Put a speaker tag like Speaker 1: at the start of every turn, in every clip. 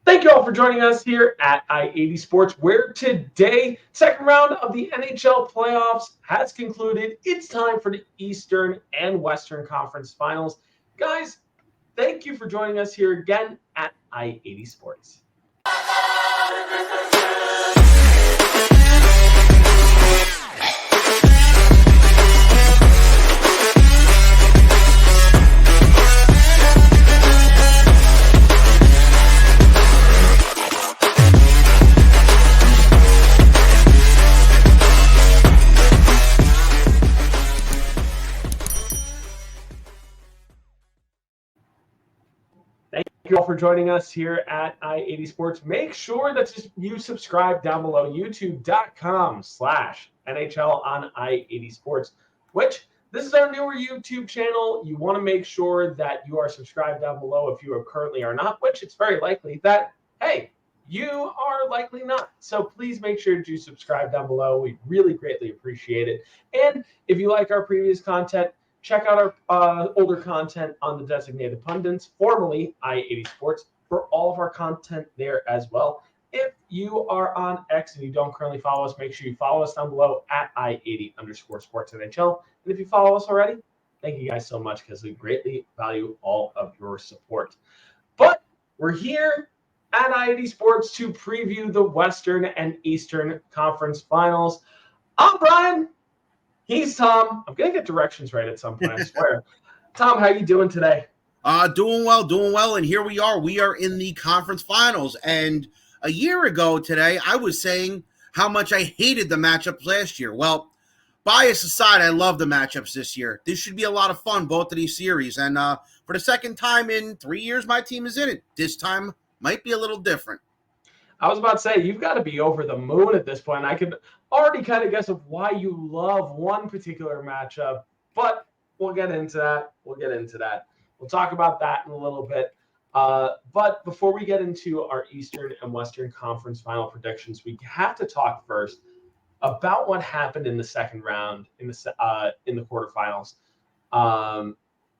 Speaker 1: Thank you all for joining us here at I-80 Sports, where today, second round of the NHL playoffs has concluded. It's time for the Eastern and Western Conference Finals. Guys, thank you for joining us here again at I-80 Sports. Thank you all for joining us here at I-80 Sports. Make sure that you subscribe down below, youtube.com/NHL on I-80 Sports, which this is our newer YouTube channel. You want to make sure that you are subscribed down below if you currently are not, which it's very likely that, hey, you are likely not. So please make sure to subscribe down below. We really greatly appreciate it. And if you like our previous content, check out our older content on the Designated Pundits, formerly I-80 Sports, for all of our content there as well. If you are on X and you don't currently follow us, make sure you follow us down below at I-80_sports NHL. And if you follow us already, thank you guys so much because we greatly value all of your support. But we're here at I-80 Sports to preview the Western and Eastern Conference Finals. I'm Brian. He's Tom. I'm going to get directions right at some point, I swear. Tom, how you doing today?
Speaker 2: Doing well. And here we are. We are in the conference finals. And a year ago today, I was saying how much I hated the matchups last year. Well, bias aside, I love the matchups this year. This should be a lot of fun, both of these series. And for the second time in 3 years, my team is in it. This time might be a little different.
Speaker 1: I was about to say, you've got to be over the moon at this point. I could already kind of guess of why you love one particular matchup, but we'll get into that. We'll talk about that in a little bit. But before we get into our Eastern and Western Conference final predictions, we have to talk first about what happened in the second round in the quarterfinals.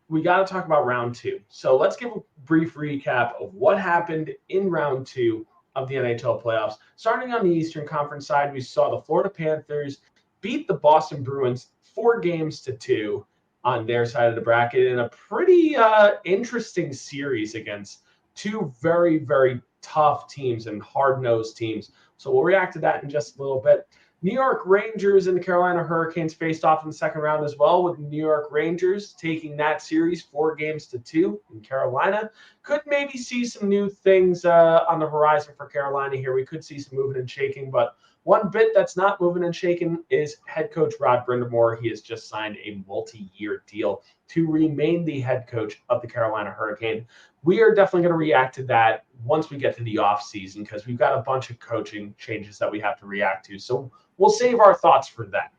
Speaker 1: We got to talk about round two. So let's give a brief recap of what happened in round two of the NHL playoffs. Starting on the Eastern Conference side, we saw the Florida Panthers beat the Boston Bruins 4-2 on their side of the bracket in a pretty interesting series against two very, very tough teams and hard-nosed teams. So we'll react to that in just a little bit. New York Rangers and the Carolina Hurricanes faced off in the second round as well, with New York Rangers taking that series 4-2 in Carolina. Could maybe see some new things on the horizon for Carolina here. We could see some moving and shaking, but one bit that's not moving and shaking is head coach Rod Brind'Amour. He has just signed a multi-year deal to remain the head coach of the Carolina Hurricane. We are definitely going to react to that once we get to the offseason because we've got a bunch of coaching changes that we have to react to. So we'll save our thoughts for that.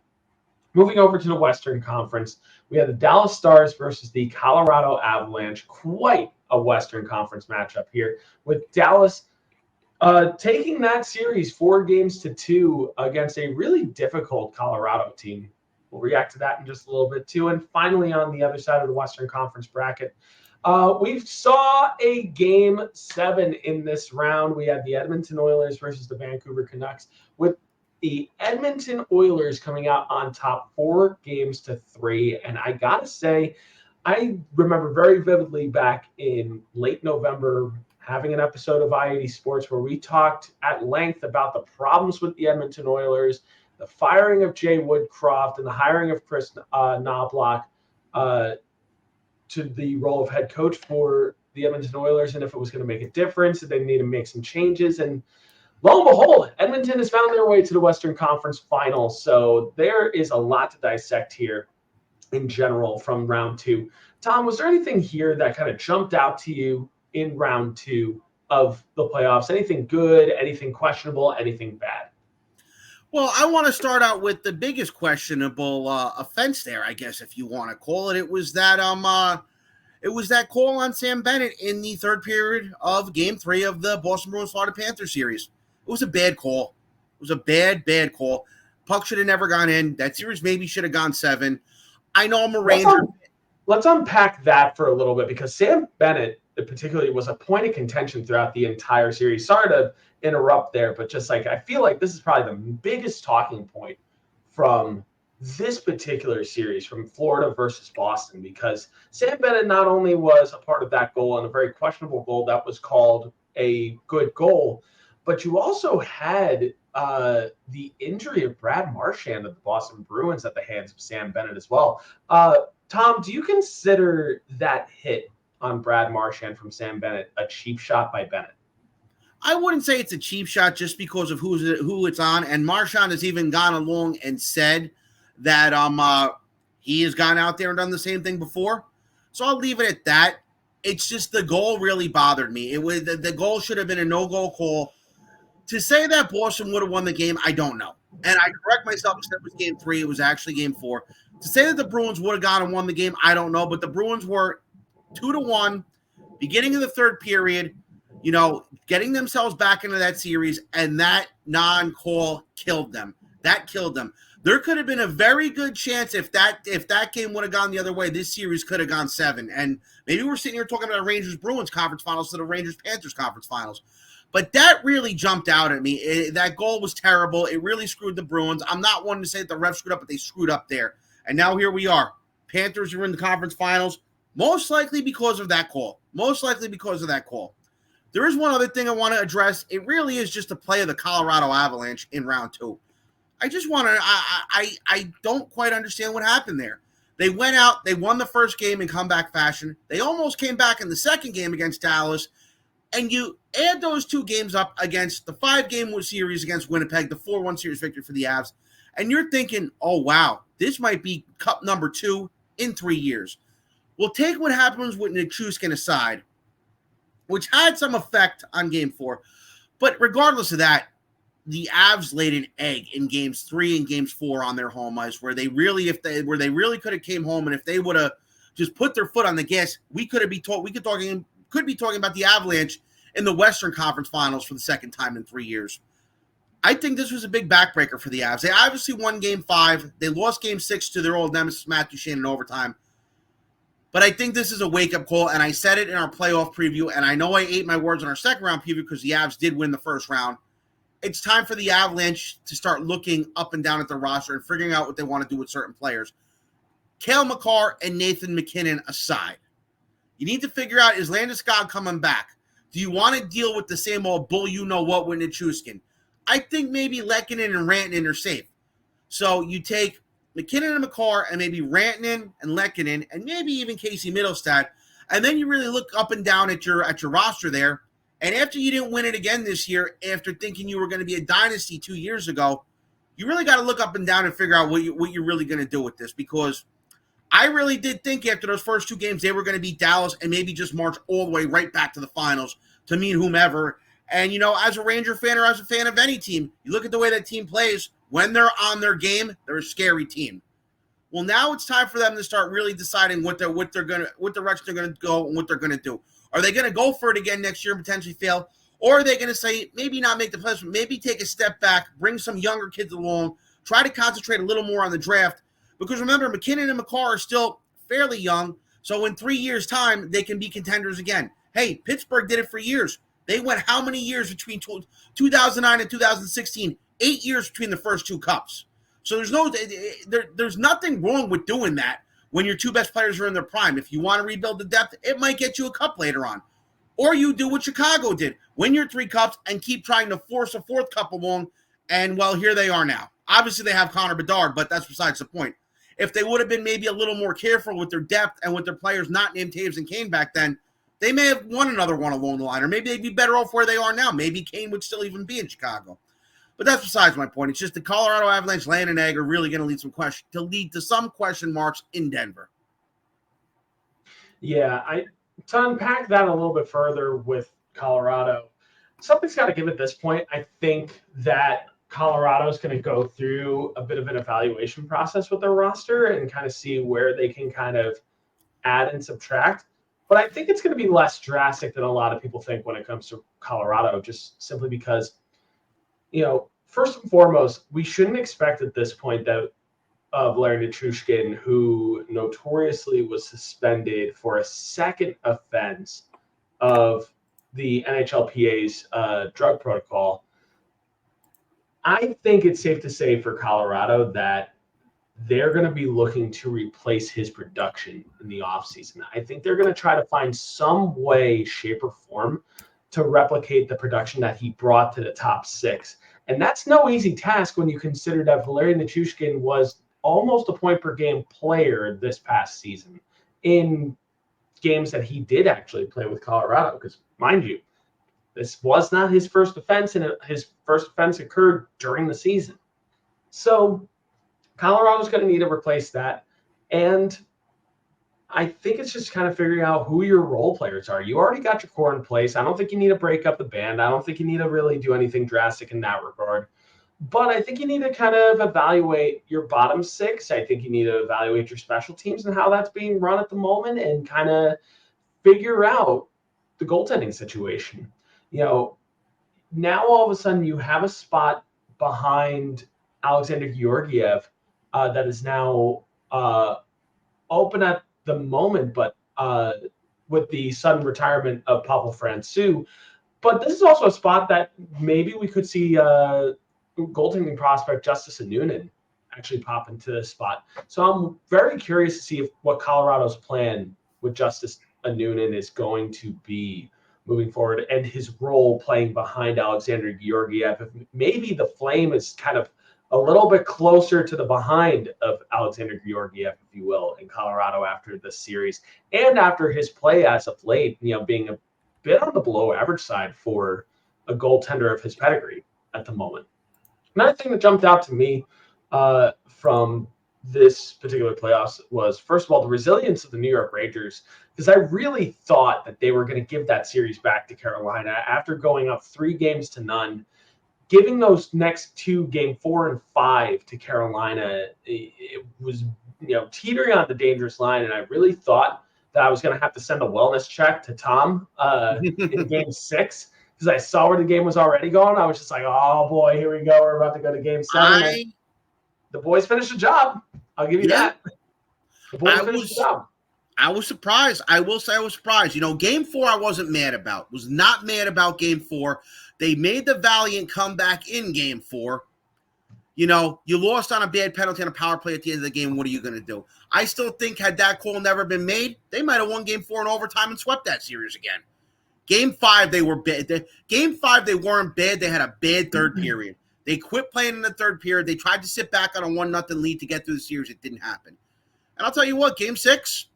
Speaker 1: Moving over to the Western Conference, we have the Dallas Stars versus the Colorado Avalanche. Quite a Western Conference matchup here, with Dallas taking that series 4-2 against a really difficult Colorado team. We'll react to that in just a little bit too. And finally, on the other side of the Western Conference bracket, we saw a Game 7 in this round. We had the Edmonton Oilers versus the Vancouver Canucks, with the Edmonton Oilers coming out on top 4-3. And I got to say, I remember very vividly back in late November having an episode of I-80 Sports where we talked at length about the problems with the Edmonton Oilers, the firing of Jay Woodcroft, and the hiring of Chris Knobloch to the role of head coach for the Edmonton Oilers, and if it was going to make a difference, and they need to make some changes. And lo and behold, Edmonton has found their way to the Western Conference Finals. So there is a lot to dissect here in general from round two. Tom, was there anything here that kind of jumped out to you in round two of the playoffs? Anything good, anything questionable, anything bad?
Speaker 2: Well, I want to start out with the biggest questionable offense there, I guess, if you want to call it. It was that call on Sam Bennett in the third period of Game 3 of the Boston Bruins Florida Panthers series. It was a bad call. It was a bad call. Puck should have never gone in. That series maybe should have gone 7. I know I'm a Ranger.
Speaker 1: Let's unpack that for a little bit, because Sam Bennett it particularly was a point of contention throughout the entire series. Sorry to interrupt there, but just like I feel like this is probably the biggest talking point from this particular series, from Florida versus Boston, because Sam Bennett not only was a part of that goal, and a very questionable goal that was called a good goal, but you also had the injury of Brad Marchand of the Boston Bruins at the hands of Sam Bennett as well. Tom, do you consider that hit on Brad Marchand from Sam Bennett a cheap shot by Bennett?
Speaker 2: I wouldn't say it's a cheap shot just because of who it's on. And Marchand has even gone along and said that he has gone out there and done the same thing before. So I'll leave it at that. It's just the goal really bothered me. It was the goal should have been a no-goal call. To say that Boston would have won the game, I don't know. And I correct myself, because that was game 3. It was actually game 4. To say that the Bruins would have gone and won the game, I don't know. But the Bruins were 2-1, beginning of the third period, getting themselves back into that series, and that non-call killed them. That killed them. There could have been a very good chance if that game would have gone the other way, this series could have gone 7. And maybe we're sitting here talking about Rangers-Bruins conference finals to the Rangers-Panthers conference finals. But that really jumped out at me. That goal was terrible. It really screwed the Bruins. I'm not one to say that the refs screwed up, but they screwed up there. And now here we are. Panthers are in the conference finals, most likely because of that call. There is one other thing I want to address. It really is just a play of the Colorado Avalanche in round 2. I don't quite understand what happened there. They went out, they won the first game in comeback fashion. They almost came back in the second game against Dallas. And you add those 2 games up against the 5-game series against Winnipeg, the 4-1 series victory for the Avs, and you're thinking, oh, wow, this might be cup number 2 in 3 years. Well, take what happens with Nichushkin aside, which had some effect on game 4. But regardless of that, the Avs laid an egg in games 3 and games 4 on their home ice, where they really could have came home, and if they would have just put their foot on the gas, we could be talking about the Avalanche in the Western Conference Finals for the second time in 3 years. I think this was a big backbreaker for the Avs. They obviously won Game 5. They lost Game 6 to their old nemesis, Matt Duchene, in overtime. But I think this is a wake-up call, and I said it in our playoff preview, and I know I ate my words in our second-round preview because the Avs did win the first round. It's time for the Avalanche to start looking up and down at their roster and figuring out what they want to do with certain players. Cale Makar and Nathan MacKinnon aside, you need to figure out, is Landeskog coming back? Do you want to deal with the same old bull you-know-what with Nichushkin? I think maybe Lehkonen and Rantanen are safe. So you take McKinnon and Makar and maybe Rantanen and Lehkonen and maybe even Casey Middlestad, and then you really look up and down at your roster there. And after you didn't win it again this year, after thinking you were going to be a dynasty 2 years ago, you really got to look up and down and figure out what you're really going to do with this, because I really did think after those first 2 games they were going to beat Dallas and maybe just march all the way right back to the finals to meet whomever. And, as a Ranger fan or as a fan of any team, you look at the way that team plays. When they're on their game, they're a scary team. Well, now it's time for them to start really deciding what direction they're going to go and what they're going to do. Are they going to go for it again next year and potentially fail? Or are they going to say, maybe not make the playoffs, but maybe take a step back, bring some younger kids along, try to concentrate a little more on the draft? Because remember, McKinnon and Makar are still fairly young, so in 3 years' time, they can be contenders again. Hey, Pittsburgh did it for years. They went how many years between 2009 and 2016? 8 years between the first 2 cups. So there's nothing wrong with doing that when your 2 best players are in their prime. If you want to rebuild the depth, it might get you a cup later on. Or you do what Chicago did. Win your 3 cups and keep trying to force a 4th cup along, and, well, here they are now. Obviously, they have Connor Bedard, but that's besides the point. If they would have been maybe a little more careful with their depth and with their players not named Taves and Kane back then, they may have won another one along the line, or maybe they'd be better off where they are now. Maybe Kane would still even be in Chicago. But that's besides my point. It's just the Colorado Avalanche laying an egg are really going to lead to some question marks in Denver.
Speaker 1: Yeah, to unpack that a little bit further with Colorado, something's got to give at this point. I think that Colorado is going to go through a bit of an evaluation process with their roster and kind of see where they can kind of add and subtract. But I think it's going to be less drastic than a lot of people think when it comes to Colorado, just simply because, first and foremost, we shouldn't expect at this point that Valeri Nichushkin, who notoriously was suspended for a second offense of the NHLPA's drug protocol, I think it's safe to say for Colorado that they're going to be looking to replace his production in the offseason. I think they're going to try to find some way, shape, or form to replicate the production that he brought to the top six. And that's no easy task when you consider that Valeri Nichushkin was almost a point per game player this past season in games that he did actually play with Colorado. Because, mind you, this was not his first offense, and his first offense occurred during the season. So Colorado's going to need to replace that. And I think it's just kind of figuring out who your role players are. You already got your core in place. I don't think you need to break up the band. I don't think you need to really do anything drastic in that regard. But I think you need to kind of evaluate your bottom six. I think you need to evaluate your special teams and how that's being run at the moment and kind of figure out the goaltending situation. You know, now all of a sudden you have a spot behind Alexander Georgiev that is now open at the moment, but with the sudden retirement of Pavel Francouz. But this is also a spot that maybe we could see goaltending prospect Justice Anunin actually pop into this spot. So I'm very curious to see what Colorado's plan with Justice Anunin is going to be moving forward, and his role playing behind Alexander Georgiev. If maybe the flame is kind of a little bit closer to the behind of Alexander Georgiev, if you will, in Colorado after this series and after his play as of late, you know, being a bit on the below average side for a goaltender of his pedigree at the moment. Another thing that jumped out to me from this particular playoffs was, first of all, the resilience of the New York Rangers, because I really thought that they were going to give that series back to Carolina after going up 3-0. Giving those next two, game 4 and 5, to Carolina, it was, you know, teetering on the dangerous line, and I really thought that I was going to have to send a wellness check to Tom in game 6, because I saw where the game was already going. I was just like, oh boy, here we go. We're about to go to game 7. The boys finished the job. I'll give you that. The boys finished the job.
Speaker 2: I was surprised. I will say I was surprised. You know, game 4 I wasn't mad about. Was not mad about game 4. They made the valiant comeback in game 4. You know, you lost on a bad penalty on a power play at the end of the game. What are you going to do? I still think had that call never been made, they might have won game 4 in overtime and swept that series again. Game 5, they were bad. Game 5, they weren't bad. They had a bad third period. They quit playing in the third period. They tried to sit back on a 1-0 lead to get through the series. It didn't happen. And I'll tell you what, game 6,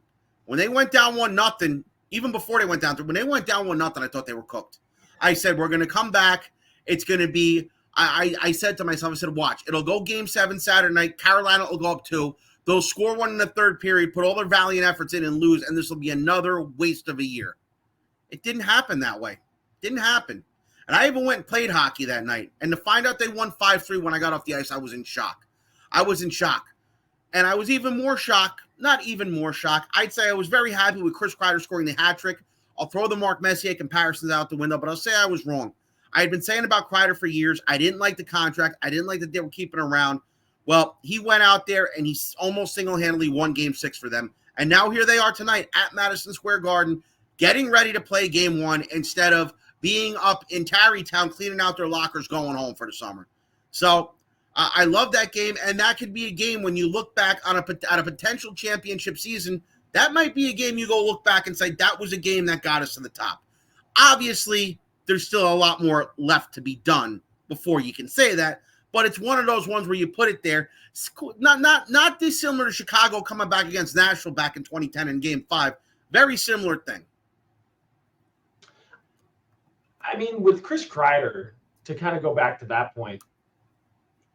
Speaker 2: when they went down 1-0, even before they went down, when they went down 1-0, I thought they were cooked. I said, we're going to come back. It's going to be, I said to myself, I said, watch. It'll go game 7 Saturday night. Carolina will go up 2. They'll score 1 in the third period, put all their valiant efforts in and lose, and this will be another waste of a year. It didn't happen that way. Didn't happen. And I even went and played hockey that night. And to find out they won 5-3 when I got off the ice, I was in shock. And I was even more shocked. Not even more shocked. I'd say I was very happy with Chris Kreider scoring the hat trick. I'll throw the Mark Messier comparisons out the window, but I'll say I was wrong. I had been saying about Kreider for years. I didn't like the contract. I didn't like that they were keeping around. Well, he went out there and he almost single-handedly won game 6 for them. And now here they are tonight at Madison Square Garden, getting ready to play game 1 instead of being up in Tarrytown, cleaning out their lockers, going home for the summer. So I love that game, and that could be a game when you look back on at a potential championship season. That might be a game you go look back and say, that was a game that got us to the top. Obviously, there's still a lot more left to be done before you can say that, but it's one of those ones where you put it there. Not dissimilar to Chicago coming back against Nashville back in 2010 in game 5. Very similar thing.
Speaker 1: I mean, with Chris Kreider, to kind of go back to that point,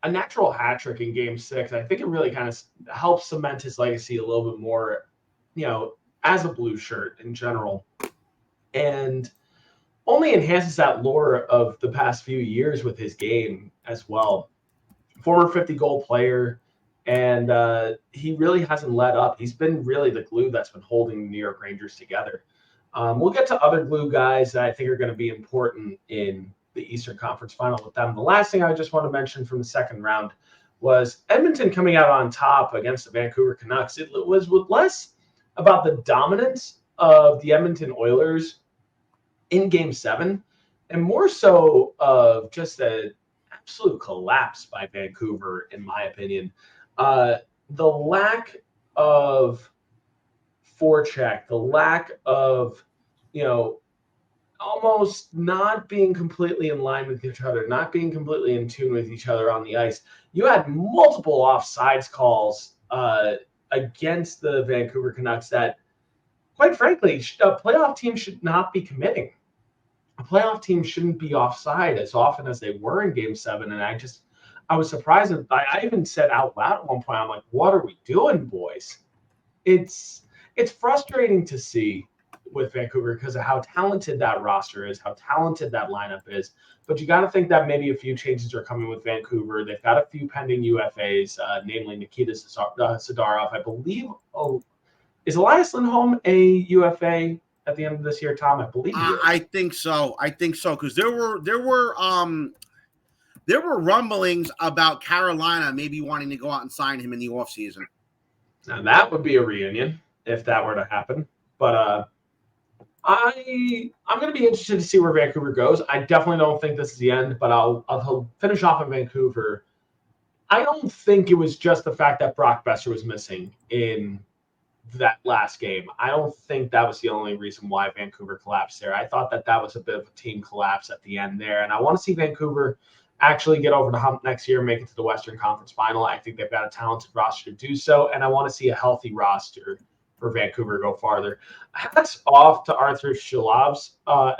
Speaker 1: a natural hat trick in game 6, I think it really kind of helps cement his legacy a little bit more, you know, as a blue shirt in general, and only enhances that lore of the past few years with his game as well. Former 50-goal player, and he really hasn't let up. He's been really the glue that's been holding the New York Rangers together. We'll get to other glue guys that I think are going to be important in the Eastern Conference Final with them. The last thing I just want to mention from the second round was Edmonton coming out on top against the Vancouver Canucks. It was less about the dominance of the Edmonton Oilers in Game 7, and more so of just an absolute collapse by Vancouver, in my opinion. The lack of forecheck, the lack of, almost not being completely in line with each other, not being completely in tune with each other on the ice. You had multiple offsides calls against the Vancouver Canucks that, quite frankly, a playoff team should not be committing. A playoff team shouldn't be offside as often as they were in Game 7. And I was surprised. I even said out loud at one point, I'm like, what are we doing, boys? It's frustrating to see with Vancouver because of how talented that roster is, how talented that lineup is. But you got to think that maybe a few changes are coming with Vancouver. They've got a few pending UFAs, namely Nikita Zadorov. I believe, is Elias Lindholm a UFA at the end of this year, Tom? I believe he is.
Speaker 2: I think so. Because there were rumblings about Carolina maybe wanting to go out and sign him in the offseason.
Speaker 1: Now that would be a reunion if that were to happen. But I'm going to be interested to see where Vancouver goes. I definitely don't think this is the end, but I'll finish off in Vancouver. I don't think it was just the fact that Brock Besser was missing in that last game. I don't think that was the only reason why Vancouver collapsed there. I thought that was a bit of a team collapse at the end there, and I want to see Vancouver actually get over the hump next year and make it to the Western Conference Final. I think they've got a talented roster to do so, and I want to see a healthy roster for Vancouver go farther. Hats off to Arthur Shalovs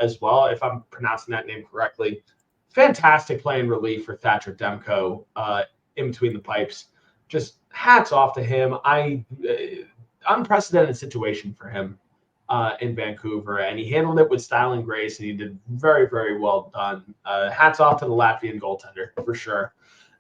Speaker 1: as well, if I'm pronouncing that name correctly. Fantastic play in relief for Thatcher Demko in between the pipes. Just hats off to him. Unprecedented situation for him in Vancouver, and he handled it with style and grace, and he did very, very well done. Hats off to the Latvian goaltender for sure.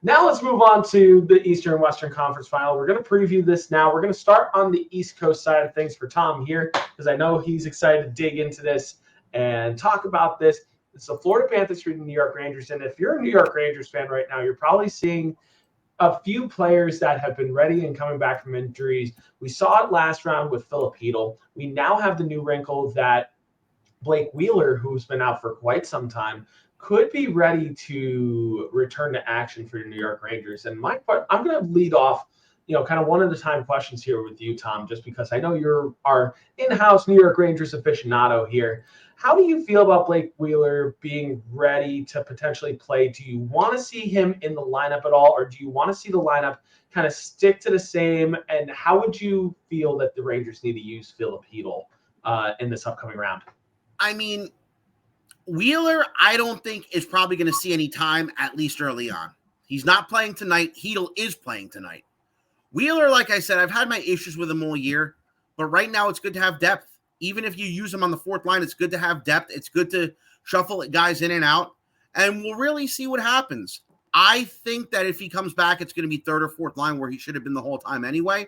Speaker 1: Now let's move on to the Eastern and Western Conference Final. We're going to preview this now. We're going to start on the East Coast side of things for Tom here, because I know he's excited to dig into this and talk about this. It's the Florida Panthers through the New York Rangers, and if you're a New York Rangers fan right now, you're probably seeing a few players that have been ready and coming back from injuries. We saw it last round with Filip Chytil. We now have the new wrinkle that Blake Wheeler, who's been out for quite some time, could be ready to return to action for the New York Rangers. And I'm going to lead off, kind of one at a time questions here with you, Tom, just because I know you're our in-house New York Rangers aficionado here. How do you feel about Blake Wheeler being ready to potentially play? Do you want to see him in the lineup at all, or do you want to see the lineup kind of stick to the same? And how would you feel that the Rangers need to use Filip Chytil in this upcoming round?
Speaker 2: I mean, Wheeler, I don't think is probably going to see any time, at least early on. He's not playing tonight. Chytil is playing tonight. Wheeler, like I said, I've had my issues with him all year, but right now it's good to have depth. Even if you use him on the fourth line, it's good to have depth. It's good to shuffle guys in and out, and we'll really see what happens. I think that if he comes back, it's going to be third or fourth line where he should have been the whole time anyway.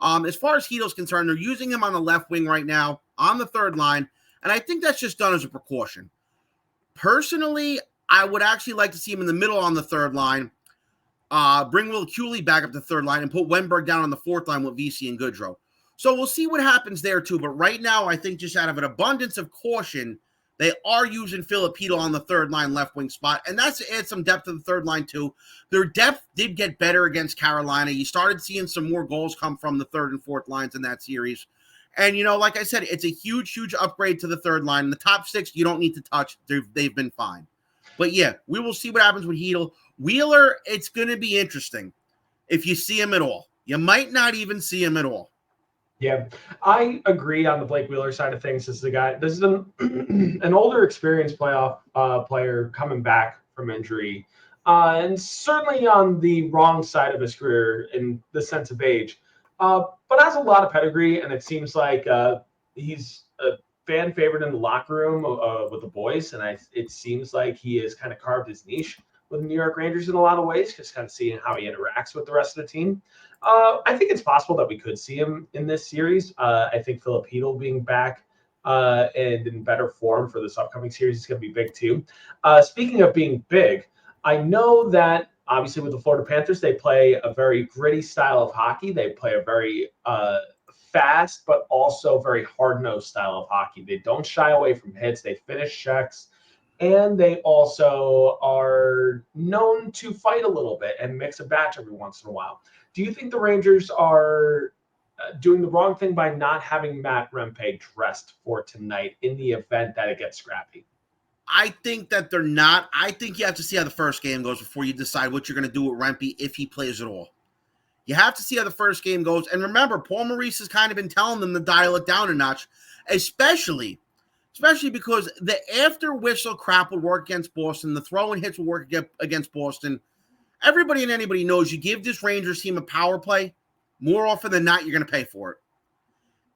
Speaker 2: As far as Chytil's concerned, they're using him on the left wing right now on the third line, and I think that's just done as a precaution. Personally, I would actually like to see him in the middle on the third line, bring Will Cooley back up the third line, and put Wenberg down on the fourth line with VC and Goodrow. So we'll see what happens there too. But right now, I think just out of an abundance of caution, they are using Filip Chytil on the third line left wing spot. And that's to add some depth to the third line too. Their depth did get better against Carolina. You started seeing some more goals come from the third and fourth lines in that series. And, like I said, it's a huge, huge upgrade to the third line. The top six, you don't need to touch. They've been fine. But yeah, we will see what happens with Chytil. Wheeler, it's going to be interesting if you see him at all. You might not even see him at all.
Speaker 1: Yeah, I agree on the Blake Wheeler side of things. This is an older, experienced playoff player coming back from injury, and certainly on the wrong side of his career in the sense of age, but has a lot of pedigree, and it seems like he's a fan favorite in the locker room with the boys, and it seems like he has kind of carved his niche with the New York Rangers in a lot of ways, just kind of seeing how he interacts with the rest of the team. I think it's possible that we could see him in this series. I think Filip Chytil being back and in better form for this upcoming series is going to be big too. Speaking of being big, I know that obviously with the Florida Panthers, they play a very gritty style of hockey. They play a very fast, but also very hard-nosed style of hockey. They don't shy away from hits. They finish checks. And they also are known to fight a little bit and mix a batch every once in a while. Do you think the Rangers are doing the wrong thing by not having Matt Rempe dressed for tonight in the event that it gets scrappy?
Speaker 2: I think that they're not. I think you have to see how the first game goes before you decide what you're going to do with Rempe if he plays at all. You have to see how the first game goes. And remember, Paul Maurice has kind of been telling them to dial it down a notch, especially because the after whistle crap would work against Boston, the throwing hits would work against Boston. Everybody and anybody knows you give this Rangers team a power play, more often than not, you're going to pay for it.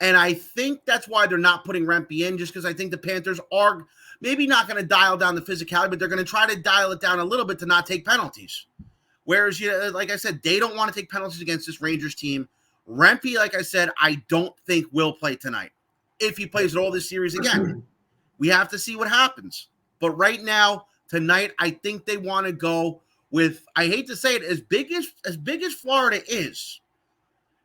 Speaker 2: And I think that's why they're not putting Rempe in, just because I think the Panthers are maybe not going to dial down the physicality, but they're going to try to dial it down a little bit to not take penalties. Whereas, like I said, they don't want to take penalties against this Rangers team. Rempe, like I said, I don't think will play tonight. If he plays at all this series again, we have to see what happens. But right now, tonight, I think they want to go with, I hate to say it, as big as Florida is,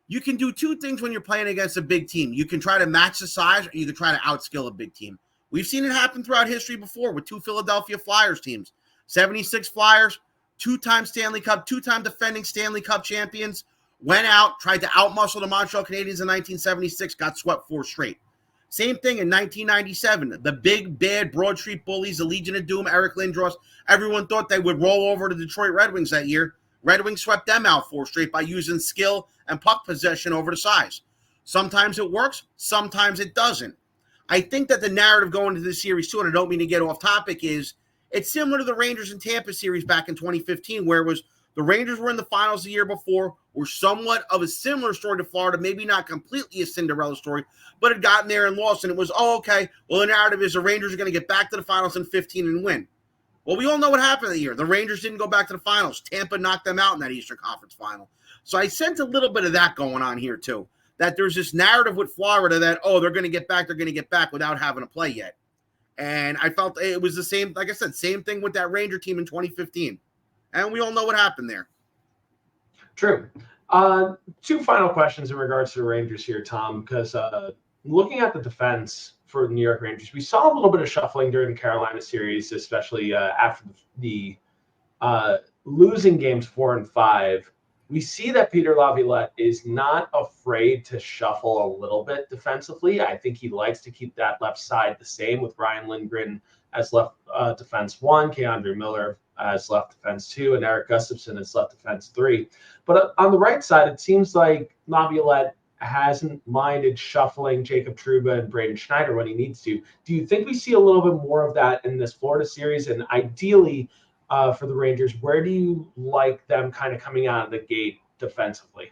Speaker 2: you can do two things when you're playing against a big team. You can try to match the size, or you can try to outskill a big team. We've seen it happen throughout history before with two Philadelphia Flyers teams. 76 Flyers, two-time Stanley Cup, two-time defending Stanley Cup champions, went out, tried to outmuscle the Montreal Canadiens in 1976, got swept 4 straight. Same thing in 1997. The big, bad Broad Street Bullies, the Legion of Doom, Eric Lindros, everyone thought they would roll over to Detroit Red Wings that year. Red Wings swept them out 4 straight by using skill and puck possession over the size. Sometimes it works, sometimes it doesn't. I think that the narrative going into this series, too, and I don't mean to get off topic, is it's similar to the Rangers and Tampa series back in 2015, where it was the Rangers were in the finals the year before, were somewhat of a similar story to Florida, maybe not completely a Cinderella story, but had gotten there and lost, and it was, okay, well, the narrative is the Rangers are going to get back to the finals in 15 and win. Well, we all know what happened that year. The Rangers didn't go back to the finals. Tampa knocked them out in that Eastern Conference final. So I sense a little bit of that going on here, too, that there's this narrative with Florida that, they're going to get back without having to play yet. And I felt it was the same, like I said, same thing with that Ranger team in 2015. And we all know what happened there.
Speaker 1: True. 2 final questions in regards to the Rangers here, Tom, because looking at the defense for the New York Rangers, we saw a little bit of shuffling during the Carolina series, especially after the losing games 4 and 5. We see that Peter Laviolette is not afraid to shuffle a little bit defensively. I think he likes to keep that left side the same, with Ryan Lindgren as left defense 1, Keandre Miller as left defense 2, and Eric Gustafsson as left defense 3. But on the right side, it seems like Laviolette hasn't minded shuffling Jacob Trouba and Braden Schneider when he needs to. Do you think we see a little bit more of that in this Florida series? And ideally, for the Rangers, where do you like them kind of coming out of the gate defensively?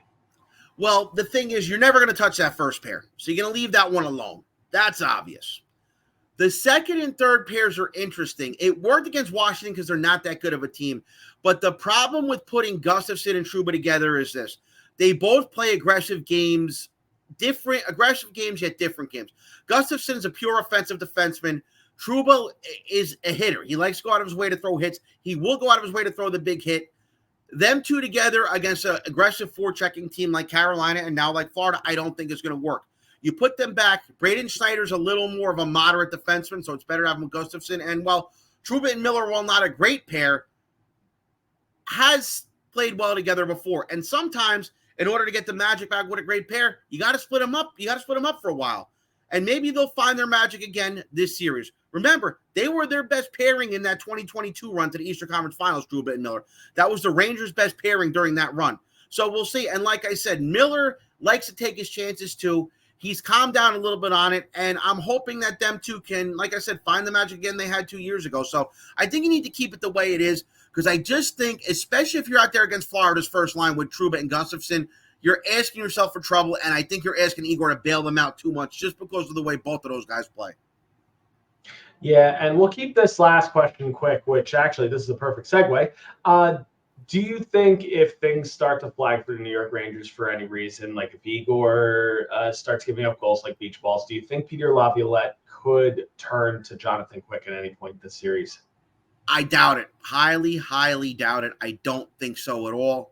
Speaker 2: Well, the thing is, you're never going to touch that first pair. So you're going to leave that one alone. That's obvious. The second and third pairs are interesting. It worked against Washington because they're not that good of a team. But the problem with putting Gustafsson and Trouba together is this. They both play aggressive games, yet different games. Gustafsson is a pure offensive defenseman. Trouba is a hitter. He likes to go out of his way to throw hits. He will go out of his way to throw the big hit. Them two together against an aggressive forechecking team like Carolina and now like Florida, I don't think is going to work. You put them back. Braden Schneider's a little more of a moderate defenseman, so it's better to have him with Gustafsson. And while Trouba and Miller, while not a great pair, has played well together before. And sometimes, in order to get the magic back with a great pair, you got to split them up. You got to split them up for a while. And maybe they'll find their magic again this series. Remember, they were their best pairing in that 2022 run to the Eastern Conference Finals, Trouba and Miller. That was the Rangers' best pairing during that run. So we'll see. And like I said, Miller likes to take his chances too. He's calmed down a little bit on it, and I'm hoping that them two can, like I said, find the magic again they had 2 years ago. So I think you need to keep it the way it is, because I just think, especially if you're out there against Florida's first line with Trouba and Gustafsson, you're asking yourself for trouble, and I think you're asking Igor to bail them out too much just because of the way both of those guys play.
Speaker 1: Yeah, and we'll keep this last question quick, which actually this is a perfect segue. Do you think if things start to flag for the New York Rangers for any reason, like if Igor starts giving up goals like beach balls, do you think Peter Laviolette could turn to Jonathan Quick at any point this series?
Speaker 2: I doubt it. Highly, highly doubt it. I don't think so at all.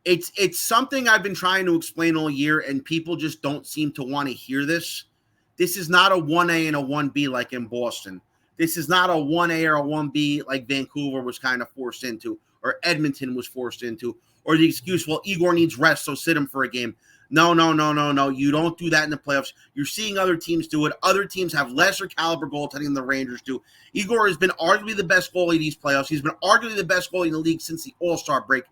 Speaker 2: It's something I've been trying to explain all year, and people just don't seem to want to hear this. This is not a 1A and a 1B like in Boston. This is not a 1A or a 1B like Vancouver was kind of forced into, or Edmonton was forced into, or the excuse, well, Igor needs rest, so sit him for a game. No. You don't do that in the playoffs. You're seeing other teams do it. Other teams have lesser caliber goaltending than the Rangers do. Igor has been arguably the best goalie in these playoffs. He's been arguably the best goalie in the league since the All-Star break.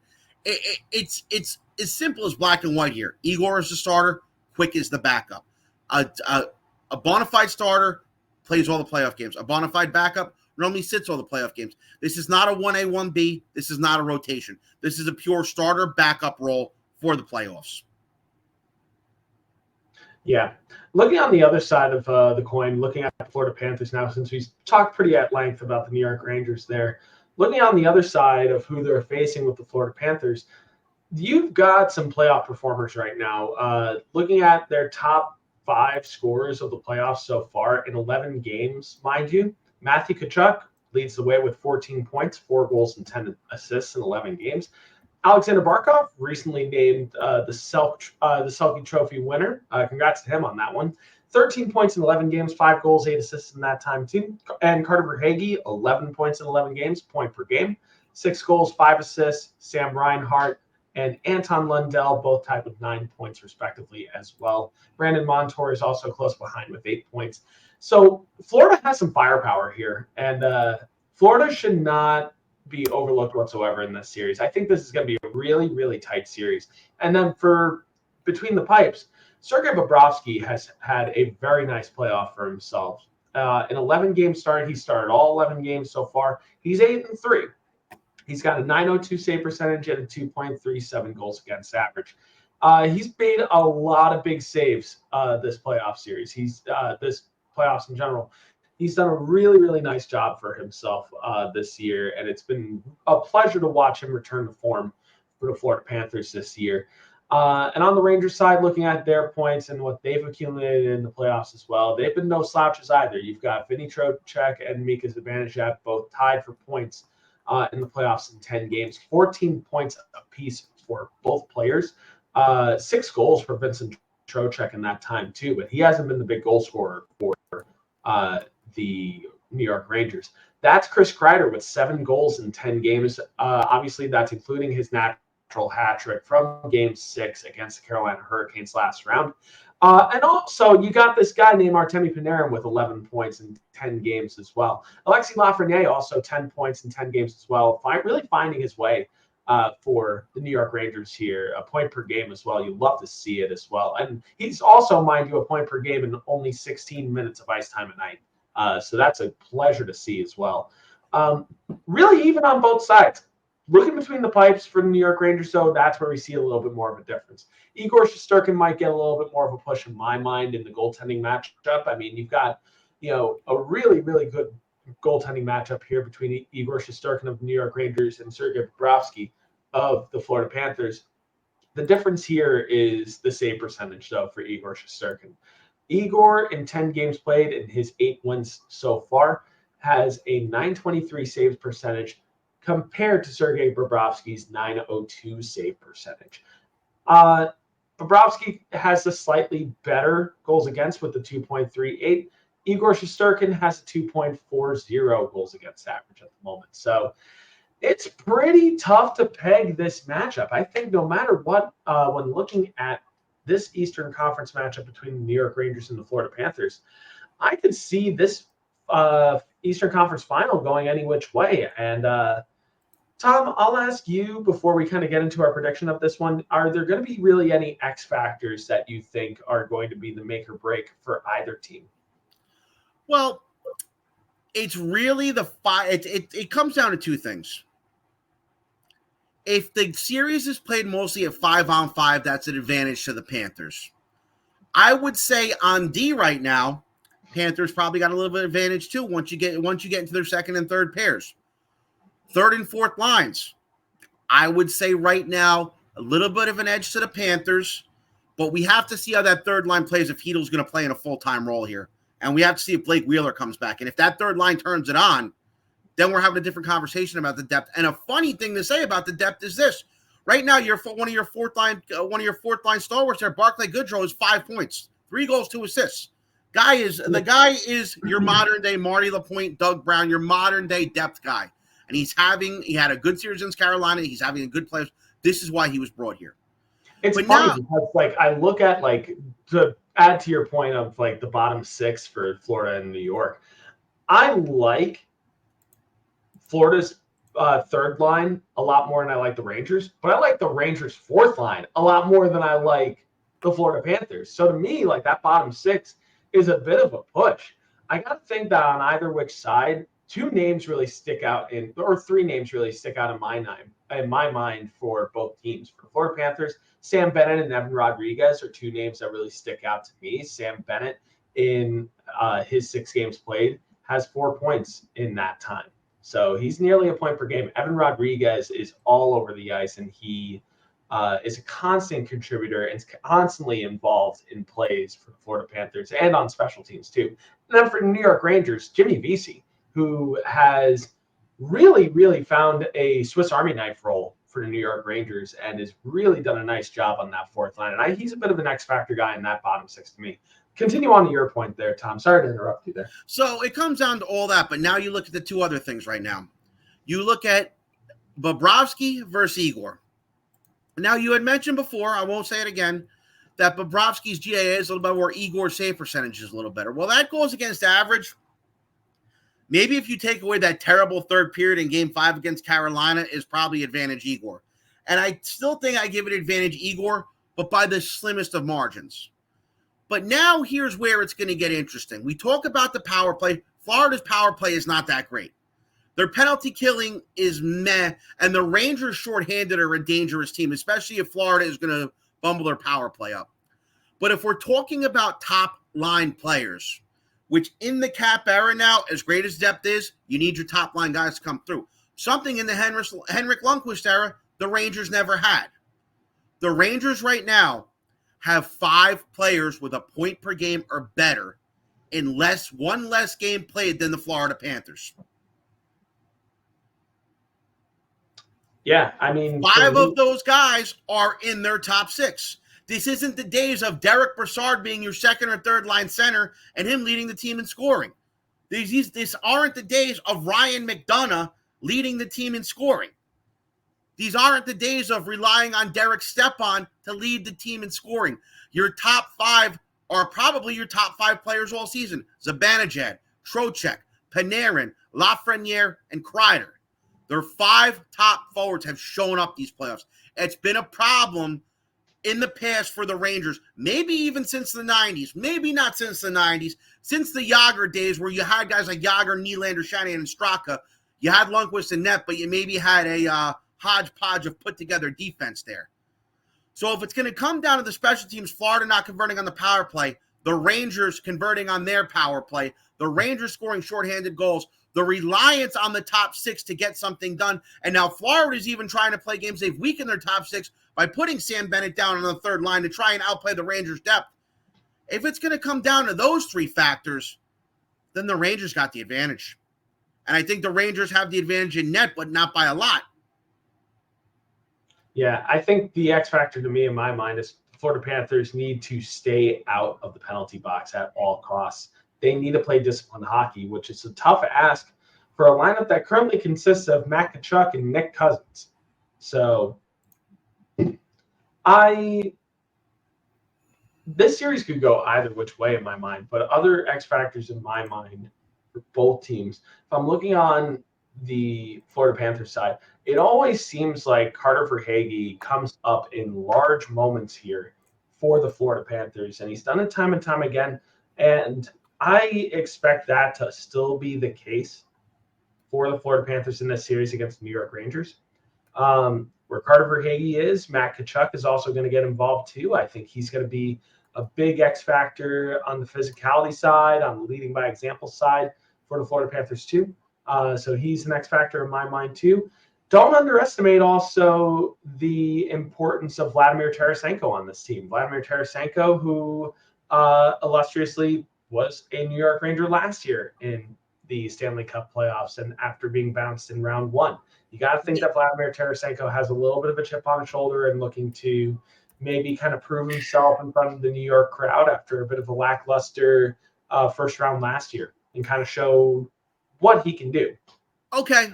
Speaker 2: It's as simple as black and white here. Igor is the starter. Quick is the backup. A bona fide starter plays all the playoff games. A bona fide backup normally sits all the playoff games. This is not a 1A, 1B. This is not a rotation. This is a pure starter backup role for the playoffs.
Speaker 1: Yeah. Looking on the other side of the coin, looking at the Florida Panthers now, since we talked pretty at length about the New York Rangers there, looking on the other side of who they're facing with the Florida Panthers, you've got some playoff performers right now. Looking at their top 5 scorers of the playoffs so far in 11 games, mind you, Matthew Tkachuk leads the way with 14 points, 4 goals, and 10 assists in 11 games. Alexander Barkov, recently named the Selke Trophy winner. Congrats to him on that one. 13 points in 11 games, 5 goals, 8 assists in that time too. And Carter Verhaeghe, 11 points in 11 games, point per game. 6 goals, 5 assists. Sam Reinhart and Anton Lundell, both tied with 9 points respectively as well. Brandon Montour is also close behind with 8 points. So Florida has some firepower here, and Florida should not be overlooked whatsoever in this series. I think this is going to be a really, really tight series. And then for between the pipes, Sergei Bobrovsky has had a very nice playoff for himself. In 11 games started, he started all 11 games so far. He's 8-3. He's got a .902 save percentage and a 2.37 goals against average. He's made a lot of big saves this playoff series. This playoffs in general. He's done a really, really nice job for himself this year, and it's been a pleasure to watch him return to form for the Florida Panthers this year. And on the Rangers side, looking at their points and what they've accumulated in the playoffs as well, they've been no slouches either. You've got Vinny Trocheck and Mika Zibanejad both tied for points in the playoffs in 10 games, 14 points apiece for both players, 6 goals for Vincent Trocheck in that time too, but he hasn't been the big goal scorer for the New York Rangers. That's Chris Kreider with 7 goals in 10 games. Obviously, that's including his natural hat trick from Game 6 against the Carolina Hurricanes last round. And also, you got this guy named Artemi Panarin with 11 points in 10 games as well. Alexis Lafreniere also 10 points in 10 games as well, really finding his way for the New York Rangers here, a point per game as well. You love to see it as well. And he's also, mind you, a point per game in only 16 minutes of ice time a night. So that's a pleasure to see as well. Really even on both sides. Looking between the pipes for the New York Rangers, though, that's where we see a little bit more of a difference. Igor Shesterkin might get a little bit more of a push in my mind in the goaltending matchup. I mean, you've got, a really, really good goaltending matchup here between Igor Shesterkin of the New York Rangers and Sergei Bobrovsky of the Florida Panthers. The difference here is the save percentage, though, for Igor Shesterkin. Igor, in 10 games played in his 8 wins so far, has a .923 saves percentage compared to Sergei Bobrovsky's .902 save percentage. Bobrovsky has a slightly better goals against with the 2.38. Igor Shesterkin has a 2.40 goals against average at the moment. So it's pretty tough to peg this matchup. I think no matter what, when looking at this Eastern Conference matchup between the New York Rangers and the Florida Panthers, I could see this Eastern Conference final going any which way. And Tom, I'll ask you before we kind of get into our prediction of this one, are there going to be really any X factors that you think are going to be the make or break for either team?
Speaker 2: Well, it's really it comes down to 2 things. If the series is played mostly at 5-on-5, that's an advantage to the Panthers. I would say on D right now, Panthers probably got a little bit of advantage too once you get into their second and third pairs. Third and fourth lines, I would say right now a little bit of an edge to the Panthers, but we have to see how that third line plays if Heedle's going to play in a full-time role here. And we have to see if Blake Wheeler comes back. And if that third line turns it on, then we're having a different conversation about the depth. And a funny thing to say about the depth is this. Right now, one of your fourth line stalwarts there, Barclay Goodrow, is 5 points, 3 goals, 2 assists. The guy is your modern day Marty LaPointe, Doug Brown, your modern day depth guy. And he had a good series against Carolina. He's having a good playoffs. This is why he was brought here.
Speaker 1: It's funny because I look at to add to your point of the bottom 6 for Florida and New York. I like Florida's third line a lot more than I like the Rangers, but I like the Rangers' fourth line a lot more than I like the Florida Panthers. So to me, that bottom 6 is a bit of a push. I got to think that on either which side, 2 names really stick out or 3 names really stick out in my mind for both teams. For the Florida Panthers, Sam Bennett and Evan Rodriguez are 2 names that really stick out to me. Sam Bennett, in his 6 games played, has 4 points in that time. So he's nearly a point per game. Evan Rodriguez is all over the ice, and he is a constant contributor and is constantly involved in plays for the Florida Panthers and on special teams too. And then for the New York Rangers, Jimmy Vesey, who has really, really found a Swiss Army knife role for the New York Rangers and has really done a nice job on that fourth line. And he's a bit of an X factor guy in that bottom 6 to me. Continue on to your point there, Tom. Sorry to interrupt you there.
Speaker 2: So it comes down to all that, but now you look at the 2 other things right now. You look at Bobrovsky versus Igor. Now, you had mentioned before, I won't say it again, that Bobrovsky's GAA is a little better, where Igor's save percentage is a little better. Well, that goes against average. Maybe if you take away that terrible third period in Game 5 against Carolina, is probably advantage Igor. And I still think I give it advantage Igor, but by the slimmest of margins. But now here's where it's going to get interesting. We talk about the power play. Florida's power play is not that great. Their penalty killing is meh, and the Rangers shorthanded are a dangerous team, especially if Florida is going to bumble their power play up. But if we're talking about top line players, which in the cap era now, as great as depth is, you need your top line guys to come through. Something in the Henrik Lundqvist era the Rangers never had. The Rangers right now have 5 players with a point per game or better in one less game played than the Florida Panthers.
Speaker 1: Yeah, I mean,
Speaker 2: 5 of those guys are in their top 6. This isn't the days of Derek Brassard being your second or third line center and him leading the team in scoring. These aren't the days of Ryan McDonough leading the team in scoring. These aren't the days of relying on Derek Stepan to lead the team in scoring. Your top 5 are probably your top 5 players all season. Zibanejad, Trocheck, Panarin, Lafreniere, and Kreider. Their 5 top forwards have shown up these playoffs. It's been a problem in the past for the Rangers, maybe even since the 90s, maybe not since the 90s, since the Yager days where you had guys like Yager, Nylander, Shanahan, and Straka. You had Lundqvist and net, but you maybe had a hodgepodge of put-together defense there. So if it's going to come down to the special teams, Florida not converting on the power play, the Rangers converting on their power play, the Rangers scoring shorthanded goals, the reliance on the top 6 to get something done, and now Florida's even trying to play games. They've weakened their top 6 by putting Sam Bennett down on the third line to try and outplay the Rangers' depth. If it's going to come down to those 3 factors, then the Rangers got the advantage. And I think the Rangers have the advantage in net, but not by a lot.
Speaker 1: Yeah, I think the X factor to me in my mind is Florida Panthers need to stay out of the penalty box at all costs. They need to play disciplined hockey, which is a tough ask for a lineup that currently consists of Matt Tkachuk and Nick Cousins. So this series could go either which way in my mind, but other X factors in my mind for both teams, if I'm looking on the Florida Panthers side, it always seems like Carter Verhaeghe comes up in large moments here for the Florida Panthers, and he's done it time and time again. And I expect that to still be the case for the Florida Panthers in this series against the New York Rangers. Where Carter Verhaeghe is, Matt Tkachuk is also going to get involved too. I think he's going to be a big X factor on the physicality side, on the leading by example side for the Florida Panthers too. So he's an X factor in my mind too. Don't underestimate also the importance of Vladimir Tarasenko on this team. Vladimir Tarasenko, who illustriously was a New York Ranger last year in the Stanley Cup playoffs and after being bounced in round one. You got to think that Vladimir Tarasenko has a little bit of a chip on his shoulder and looking to maybe kind of prove himself in front of the New York crowd after a bit of a lackluster first round last year and kind of show what he can do.
Speaker 2: Okay.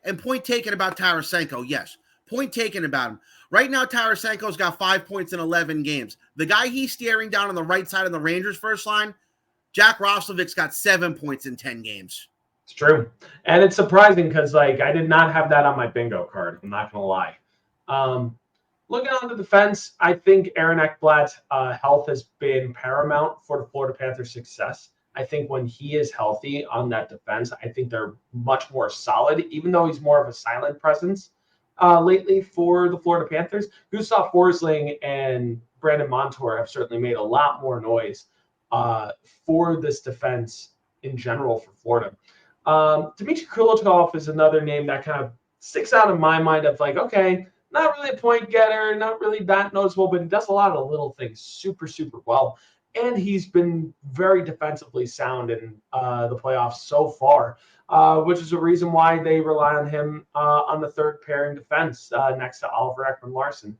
Speaker 2: And point taken about Tarasenko, yes. Point taken about him. Right now, Tarasenko's got 5 points in 11 games. The guy he's staring down on the right side of the Rangers first line, Jack Roslovic's got 7 points in 10 games.
Speaker 1: It's true. And it's surprising because, I did not have that on my bingo card. I'm not going to lie. Looking on the defense, I think Aaron Ekblad's health has been paramount for the Florida Panthers' success. I think when he is healthy on that defense, I think they're much more solid, even though he's more of a silent presence lately for the Florida Panthers. Gustav Forsling and Brandon Montour have certainly made a lot more noise for this defense in general for Florida. Dmitry Kulikov is another name that kind of sticks out in my mind of okay, not really a point getter, not really that noticeable, but he does a lot of little things super, super well. And he's been very defensively sound in the playoffs so far, which is a reason why they rely on him on the third pairing defense next to Oliver Ekman-Larsson.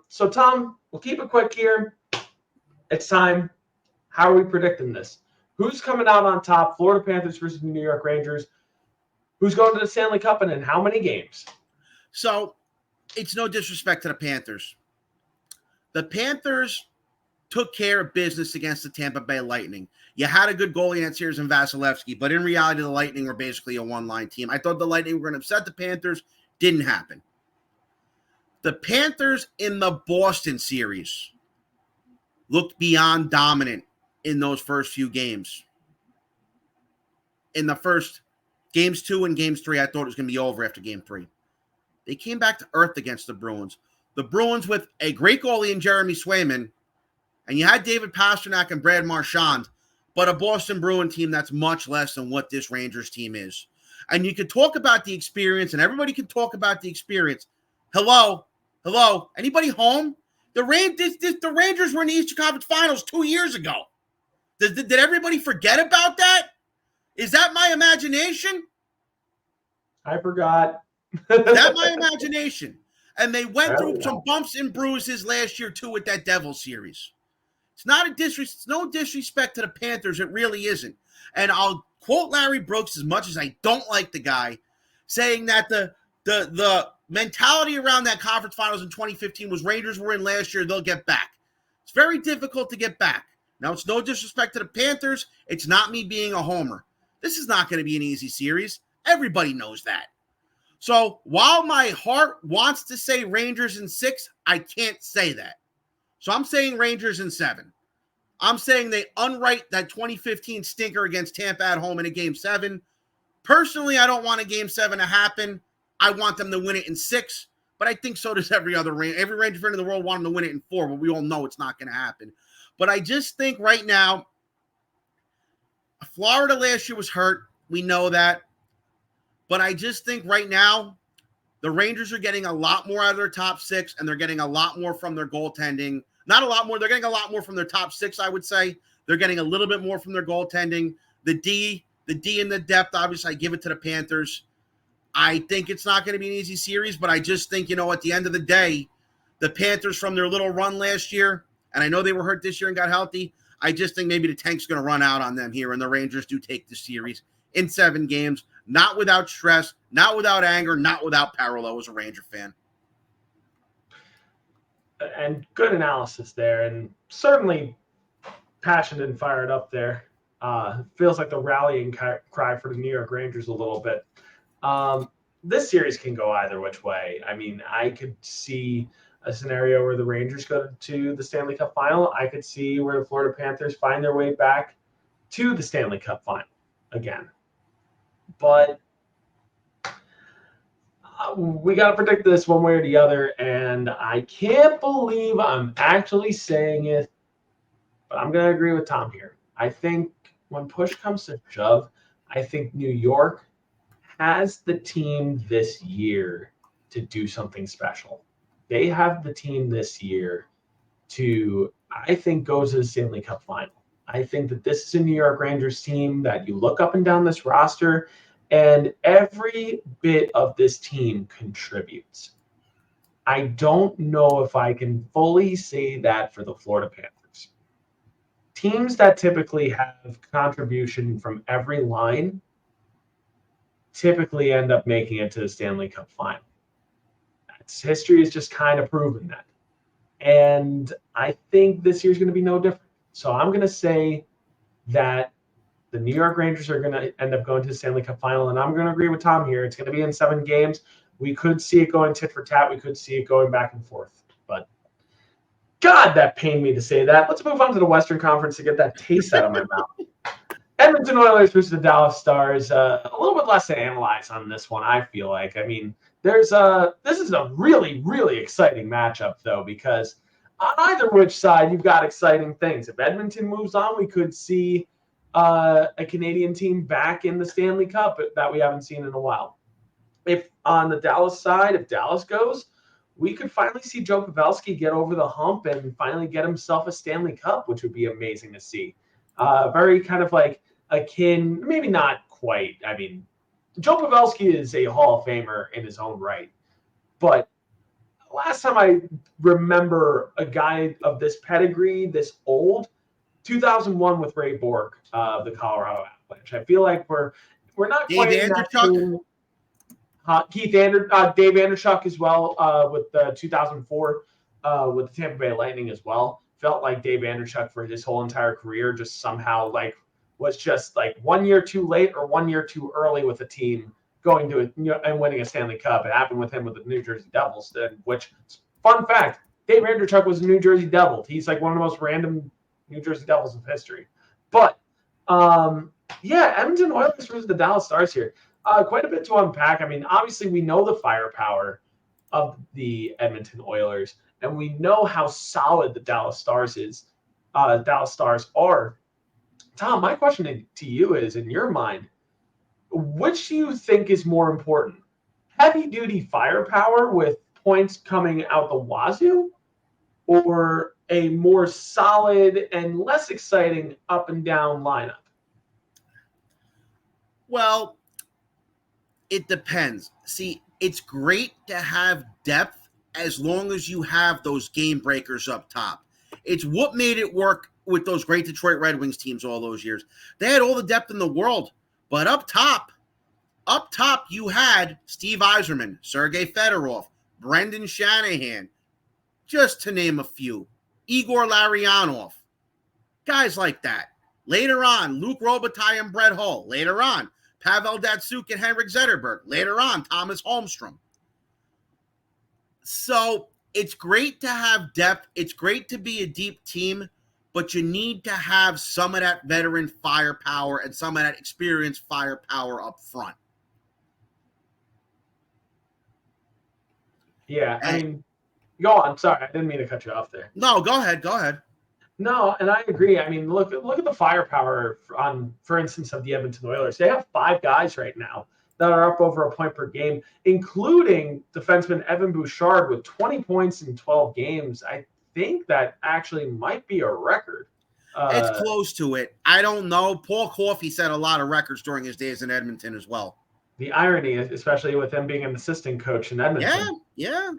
Speaker 1: So, Tom, we'll keep it quick here. It's time. How are we predicting this? Who's coming out on top? Florida Panthers versus the New York Rangers. Who's going to the Stanley Cup and in how many games?
Speaker 2: So, it's no disrespect to the Panthers. The Panthers took care of business against the Tampa Bay Lightning. You had a good goalie in that series in Vasilevsky, but in reality, the Lightning were basically a one-line team. I thought the Lightning were going to upset the Panthers. Didn't happen. The Panthers in the Boston series looked beyond dominant in those first few games. In the first games 2 and games 3, I thought it was going to be over after game 3. They came back to earth against the Bruins. The Bruins with a great goalie in Jeremy Swayman, and you had David Pastrnak and Brad Marchand, but a Boston Bruin team that's much less than what this Rangers team is. And you could talk about the experience, and everybody can talk about the experience. Hello? Anybody home? The Rangers were in the Eastern Conference Finals 2 years ago. Did everybody forget about that? Is that my imagination?
Speaker 1: I forgot.
Speaker 2: Is that my imagination? And they went through some bumps and bruises last year, too, with that Devils series. It's no disrespect to the Panthers. It really isn't. And I'll quote Larry Brooks, as much as I don't like the guy, saying that the mentality around that conference finals in 2015 was Rangers were in last year, they'll get back. It's very difficult to get back. Now, it's no disrespect to the Panthers. It's not me being a homer. This is not going to be an easy series. Everybody knows that. So while my heart wants to say Rangers in 6, I can't say that. So I'm saying Rangers in 7. I'm saying they unwrite that 2015 stinker against Tampa at home in a Game 7. Personally, I don't want a Game 7 to happen. I want them to win it in 6, but I think so does every Ranger fan in the world want them to win it in 4, but we all know it's not going to happen. But I just think right now, Florida last year was hurt. We know that. But I just think right now, the Rangers are getting a lot more out of their top 6, and they're getting a lot more from their goaltending. Not a lot more. They're getting a lot more from their top 6, I would say. They're getting a little bit more from their goaltending. The D and the depth, obviously, I give it to the Panthers. I think it's not going to be an easy series, but I just think, at the end of the day, the Panthers from their little run last year, and I know they were hurt this year and got healthy, I just think maybe the tank's going to run out on them here, and the Rangers do take the series in 7 games, not without stress, not without anger, not without parallel as a Ranger fan.
Speaker 1: And good analysis there, and certainly passionate and fired up there. Feels like the rallying cry for the New York Rangers a little bit. This series can go either which way. I mean, I could see a scenario where the Rangers go to the Stanley Cup final. I could see where the Florida Panthers find their way back to the Stanley Cup final again. But we got to predict this one way or the other, and I can't believe I'm actually saying it, but I'm going to agree with Tom here. I think when push comes to shove, I think New York has the team this year to do something special. They have the team this year to, I think, go to the Stanley Cup final. I think that this is a New York Rangers team that you look up and down this roster, and every bit of this team contributes. I don't know if I can fully say that for the Florida Panthers. Teams that typically have contribution from every line typically end up making it to the Stanley Cup final. History has just kind of proven that. And I think this year's going to be no different. So I'm going to say that the New York Rangers are going to end up going to the Stanley Cup final. And I'm going to agree with Tom here. It's going to be in 7 games. We could see it going tit for tat. We could see it going back and forth. But God, that pained me to say that. Let's move on to the Western Conference to get that taste out of my mouth. Edmonton Oilers versus the Dallas Stars. A little bit less to analyze on this one, I feel like. I mean, this is a really, really exciting matchup, though, because on either which side, you've got exciting things. If Edmonton moves on, we could see a Canadian team back in the Stanley Cup that we haven't seen in a while. If on the Dallas side, if Dallas goes, we could finally see Joe Pavelski get over the hump and finally get himself a Stanley Cup, which would be amazing to see. Very kind of like akin, maybe not quite. I mean, Joe Pavelski is a Hall of Famer in his own right. But last time I remember a guy of this pedigree, this old, 2001 with Ray Bork of the Colorado Avalanche. I feel like we're not quite in that team. Dave Anderchuk as well with the 2004 with the Tampa Bay Lightning as well. Felt like Dave Anderchuk for his whole entire career just somehow was just 1 year too late or 1 year too early with a team going to and winning a Stanley Cup. It happened with him with the New Jersey Devils, which, fun fact, Dave Anderchuk was a New Jersey Devil. He's one of the most random New Jersey Devils of history. But, Edmonton Oilers versus the Dallas Stars here. Quite a bit to unpack. I mean, obviously, we know the firepower of the Edmonton Oilers, and we know how solid the Dallas Stars are. Tom, my question to you is, in your mind, which do you think is more important? Heavy-duty firepower with points coming out the wazoo, or a more solid and less exciting up-and-down lineup?
Speaker 2: Well, it depends. See, it's great to have depth as long as you have those game breakers up top. It's what made it work with those great Detroit Red Wings teams all those years. They had all the depth in the world, but up top you had Steve Yzerman, Sergei Fedorov, Brendan Shanahan, just to name a few. Igor Larionov, guys like that. Later on, Luke Robitaille and Brett Hull. Later on, Pavel Datsyuk and Henrik Zetterberg. Later on, Thomas Holmstrom. So it's great to have depth. It's great to be a deep team, but you need to have some of that veteran firepower and some of that experienced firepower up front.
Speaker 1: Yeah, I mean, go on. Sorry, I didn't mean to cut you off there.
Speaker 2: No, go ahead.
Speaker 1: No, and I agree. I mean, look at the firepower for instance, of the Edmonton Oilers. They have 5 guys right now that are up over a point per game, including defenseman Evan Bouchard with 20 points in 12 games. I think that actually might be a record.
Speaker 2: It's close to it. I don't know. Paul Coffey set a lot of records during his days in Edmonton as well.
Speaker 1: The irony, especially with him being an assistant coach in Edmonton.
Speaker 2: Yeah.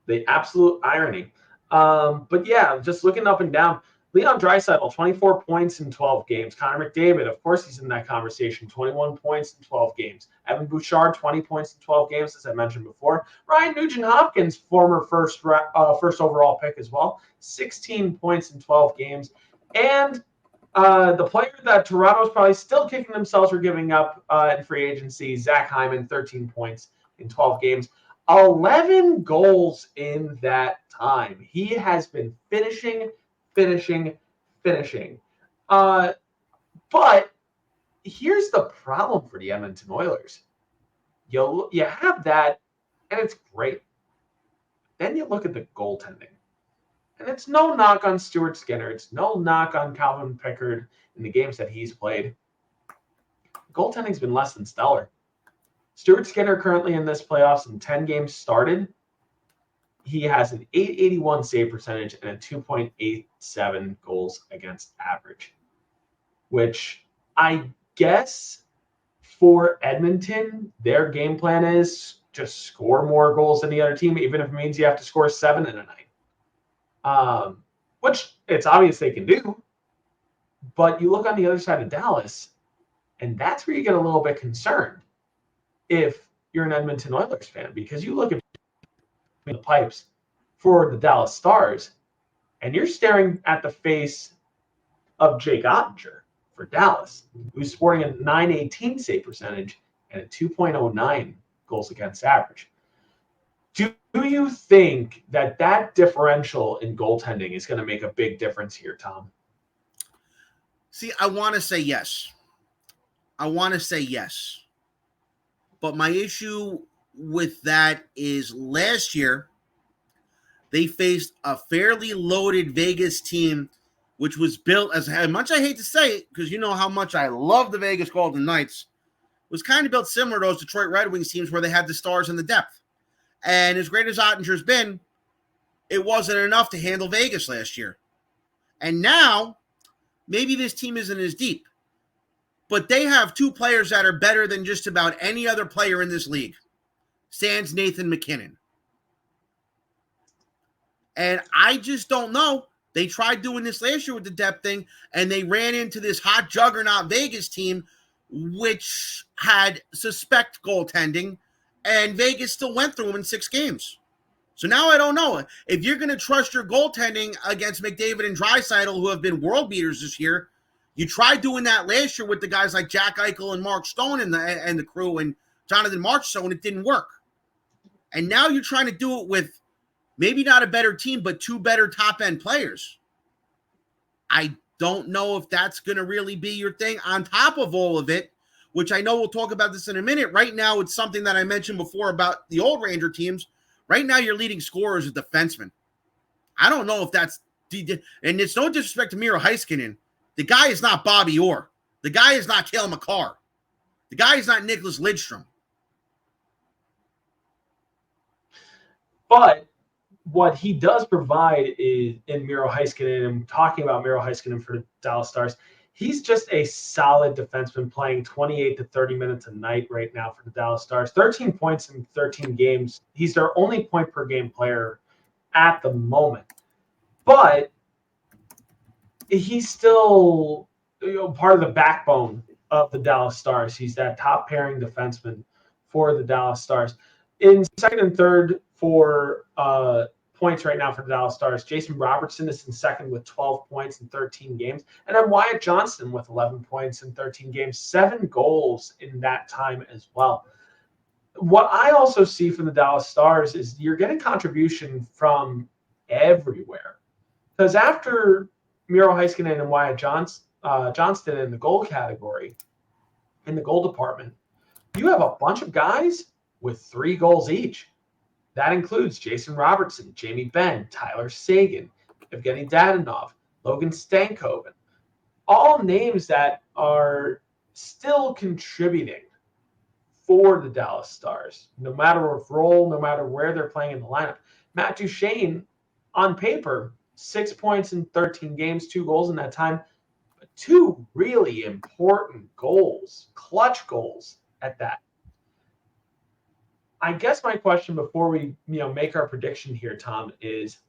Speaker 1: The absolute irony. But yeah, just looking up and down, Leon Draisaitl, 24 points in 12 games. Connor McDavid, of course, he's in that conversation, 21 points in 12 games. Evan Bouchard, 20 points in 12 games, as I mentioned before. Ryan Nugent-Hopkins, former first overall pick as well, 16 points in 12 games. And the player that Toronto's probably still kicking themselves for giving up in free agency, Zach Hyman, 13 points in 12 games. 11 goals in that time. He has been finishing. But here's the problem for the Edmonton Oilers. You have that, and it's great. Then you look at the goaltending. And it's no knock on Stuart Skinner. It's no knock on Calvin Pickard in the games that he's played. Goaltending's been less than stellar. Stuart Skinner currently in this playoffs in 10 games started. He has an .881 save percentage and a 2.87 goals against average. which I guess for Edmonton, their game plan is just score more goals than the other team, even if it means you have to score 7 in a night. Which it's obvious they can do. But you look on the other side of Dallas, and that's where you get a little bit concerned if you're an Edmonton Oilers fan, because you look at the pipes for the Dallas Stars, and you're staring at the face of Jake Ottinger for Dallas, who's sporting a .918 save percentage and a 2.09 goals against average. Do you think that differential in goaltending is going to make a big difference here, Tom?
Speaker 2: See, I want to say yes. But my issue with that is last year, they faced a fairly loaded Vegas team, which was built, as much I hate to say it, because you know how much I love the Vegas Golden Knights, was kind of built similar to those Detroit Red Wings teams where they had the stars and the depth. And as great as Ottinger's been, it wasn't enough to handle Vegas last year. And now, maybe this team isn't as deep, but they have two players that are better than just about any other player in this league. Sans Nathan McKinnon. And I just don't know. They tried doing this last year with the depth thing, and they ran into this hot juggernaut Vegas team, which had suspect goaltending, and Vegas still went through them in 6 games. So now I don't know. If you're going to trust your goaltending against McDavid and Draisaitl, who have been world beaters this year, you tried doing that last year with the guys like Jack Eichel and Mark Stone and the crew and Jonathan Marchessault, and it didn't work. And now you're trying to do it with maybe not a better team, but 2 better top-end players. I don't know if that's going to really be your thing. On top of all of it, which I know we'll talk about this in a minute, right now it's something that I mentioned before about the old Ranger teams. Right now your leading scorer is a defenseman. I don't know if that's – and it's no disrespect to Miro Heiskanen. The guy is not Bobby Orr. The guy is not Cale Makar. The guy is not Nicholas Lidstrom.
Speaker 1: But what he does provide is in Miro Heiskanen, and talking about Miro Heiskanen for the Dallas Stars, he's just a solid defenseman playing 28 to 30 minutes a night right now for the Dallas Stars. 13 points in 13 games. He's their only point per game player at the moment. But he's still part of the backbone of the Dallas Stars. He's that top pairing defenseman for the Dallas Stars. In second and third for points right now for the Dallas Stars, Jason Robertson is in second with 12 points in 13 games. And then Wyatt Johnston with 11 points in 13 games, 7 goals in that time as well. What I also see from the Dallas Stars is you're getting contribution from everywhere. Because after Miro Heiskanen and Wyatt Johnston in the goal category, in the goal department, you have a bunch of guys with 3 goals each. That includes Jason Robertson, Jamie Benn, Tyler Seguin, Evgeny Dadonov, Logan Stankoven. All names that are still contributing for the Dallas Stars, no matter what role, no matter where they're playing in the lineup. Matt Duchene, on paper, 6 points in 13 games, 2 goals in that time, but 2 really important goals, clutch goals at that. I guess my question before we make our prediction here, Tom, is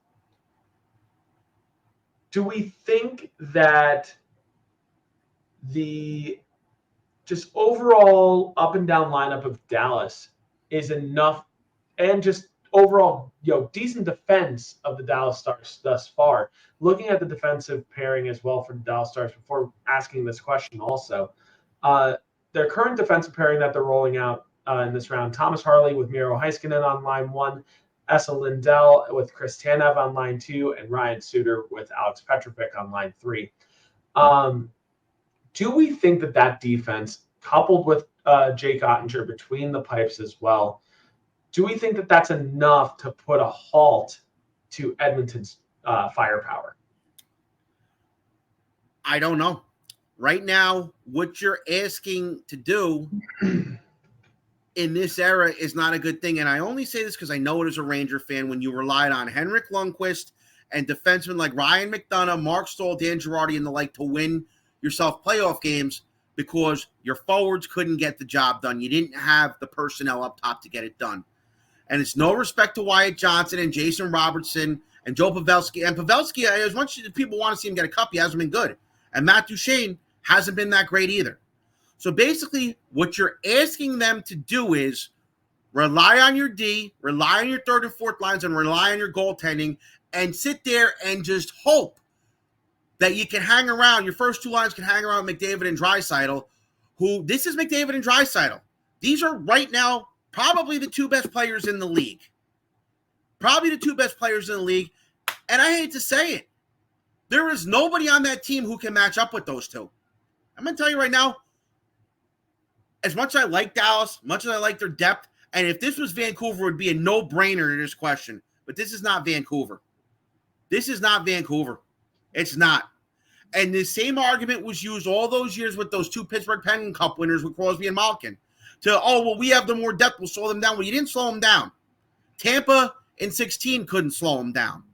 Speaker 1: do we think that the just overall up and down lineup of Dallas is enough, and just overall decent defense of the Dallas Stars thus far? Looking at the defensive pairing as well for the Dallas Stars before asking this question also, their current defensive pairing that they're rolling out in this round: Thomas Harley with Miro Heiskanen on line 1, Esa Lindell with Chris Tanev on line 2, and Ryan Suter with Alex Petrovic on line 3. Do we think that defense, coupled with Jake Ottinger between the pipes as well, do we think that's enough to put a halt to Edmonton's firepower?
Speaker 2: I don't know. Right now, what you're asking to do in this era is not a good thing. And I only say this because I know it as a Ranger fan. When you relied on Henrik Lundqvist and defensemen like Ryan McDonough, Mark Stahl, Dan Girardi, and the like to win yourself playoff games because your forwards couldn't get the job done. You didn't have the personnel up top to get it done. And it's no respect to Wyatt Johnson and Jason Robertson and Joe Pavelski. And Pavelski, as much as people want to see him get a cup, he hasn't been good. And Matt Duchene hasn't been that great either. So basically, what you're asking them to do is rely on your D, rely on your third and fourth lines, and rely on your goaltending, and sit there and just hope that you can hang around. Your first two lines can hang around McDavid and Draisaitl, who, this is McDavid and Draisaitl. These are right now probably the two best players in the league. Probably the two best players in the league. And I hate to say it, there is nobody on that team who can match up with those two. I'm going to tell you right now, as much as I like Dallas, much as I like their depth, and if this was Vancouver, it would be a no-brainer to this question. But this is not Vancouver. This is not Vancouver. It's not. And the same argument was used all those years with those two Pittsburgh Penguin Cup winners with Crosby and Malkin. We have the more depth, we'll slow them down. Well, you didn't slow them down. Tampa in 16 couldn't slow them down.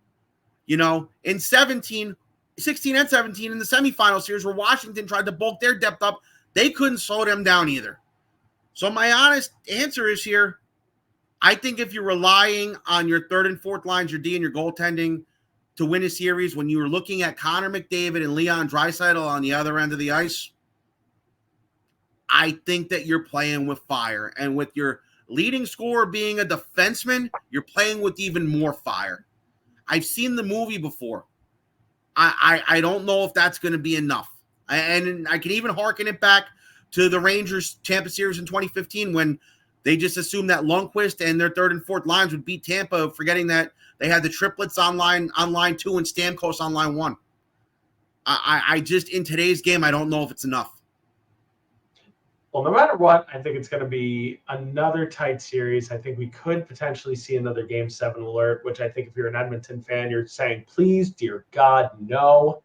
Speaker 2: In 16 and 17 in the semifinal series where Washington tried to bulk their depth up, they couldn't slow them down either. So my honest answer is here, I think if you're relying on your third and fourth lines, your D and your goaltending to win a series, when you were looking at Connor McDavid and Leon Draisaitl on the other end of the ice, I think that you're playing with fire. And with your leading scorer being a defenseman, you're playing with even more fire. I've seen the movie before. I don't know if that's going to be enough. And I can even harken it back to the Rangers Tampa series in 2015 when they just assumed that Lundqvist and their third and fourth lines would beat Tampa, forgetting that they had the triplets on line 2 and Stamkos on line 1. I just, in today's game, I don't know if it's enough.
Speaker 1: Well, no matter what, I think it's going to be another tight series. I think we could potentially see another Game 7 alert, which I think if you're an Edmonton fan, you're saying, please, dear God, no.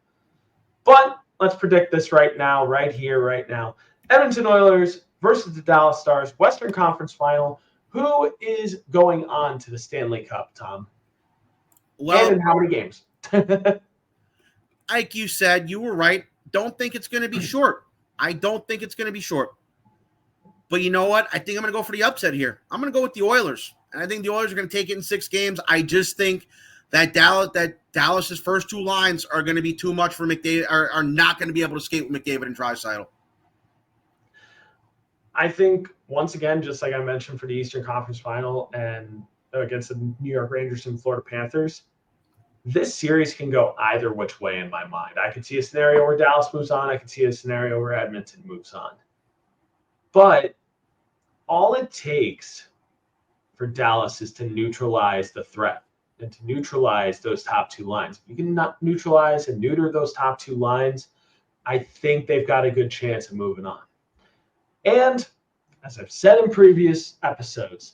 Speaker 1: But let's predict this right now, right here, right now. Edmonton Oilers versus the Dallas Stars, Western Conference Final. Who is going on to the Stanley Cup, Tom?
Speaker 2: Well,
Speaker 1: and in how many games?
Speaker 2: Like you said, you were right. Don't think it's going to be short. I don't think it's going to be short. But you know what? I think I'm going to go for the upset here. I'm going to go with the Oilers. And I think the Oilers are going to take it in 6 games. I just think that Dallas's first two lines are going to be too much for McDavid, are not going to be able to skate with McDavid and Draisaitl.
Speaker 1: I think, once again, just like I mentioned for the Eastern Conference Final and against the New York Rangers and Florida Panthers, this series can go either which way in my mind. I could see a scenario where Dallas moves on. I could see a scenario where Edmonton moves on. But all it takes for Dallas is to neutralize the threat and to neutralize those top two lines. If you can not neutralize and neuter those top two lines, I think they've got a good chance of moving on. And as I've said in previous episodes,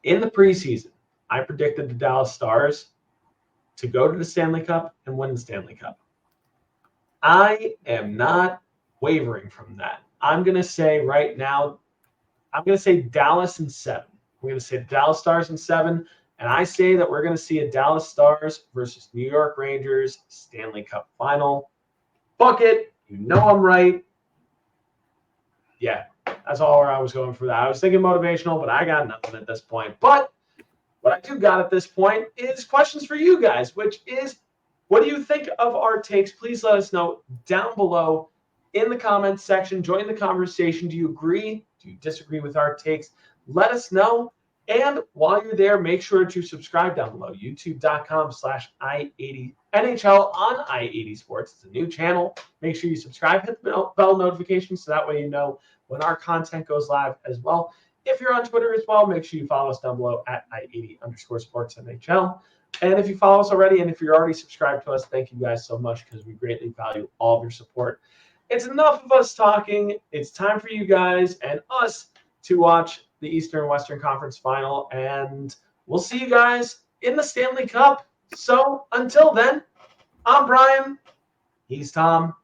Speaker 1: in the preseason, I predicted the Dallas Stars to go to the Stanley Cup and win the Stanley Cup. I am not wavering from that. I'm going to say right now, I'm going to say Dallas in 7. I'm going to say the Dallas Stars in 7. And I say that we're going to see a Dallas Stars versus New York Rangers Stanley Cup final. Book it. You know I'm right. Yeah, that's all where I was going for that. I was thinking motivational, but I got nothing at this point. But what I do got at this point is questions for you guys, which is, what do you think of our takes? Please let us know down below in the comments section. Join the conversation. Do you agree? Do you disagree with our takes? Let us know. And while you're there, make sure to subscribe down below. YouTube.com/I80 NHL on I80 Sports. It's a new channel. Make sure you subscribe, hit the bell notification so that way you know when our content goes live as well. If you're on Twitter as well, make sure you follow us down below at I80_sports NHL. And if you follow us already, and if you're already subscribed to us, thank you guys so much because we greatly value all of your support. It's enough of us talking. It's time for you guys and us to watch the Eastern and Western Conference Final, and we'll see you guys in the Stanley Cup. So until then, I'm Brian. He's Tom.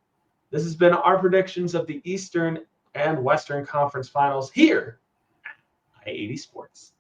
Speaker 1: This has been our predictions of the Eastern and Western Conference Finals here at I80 Sports.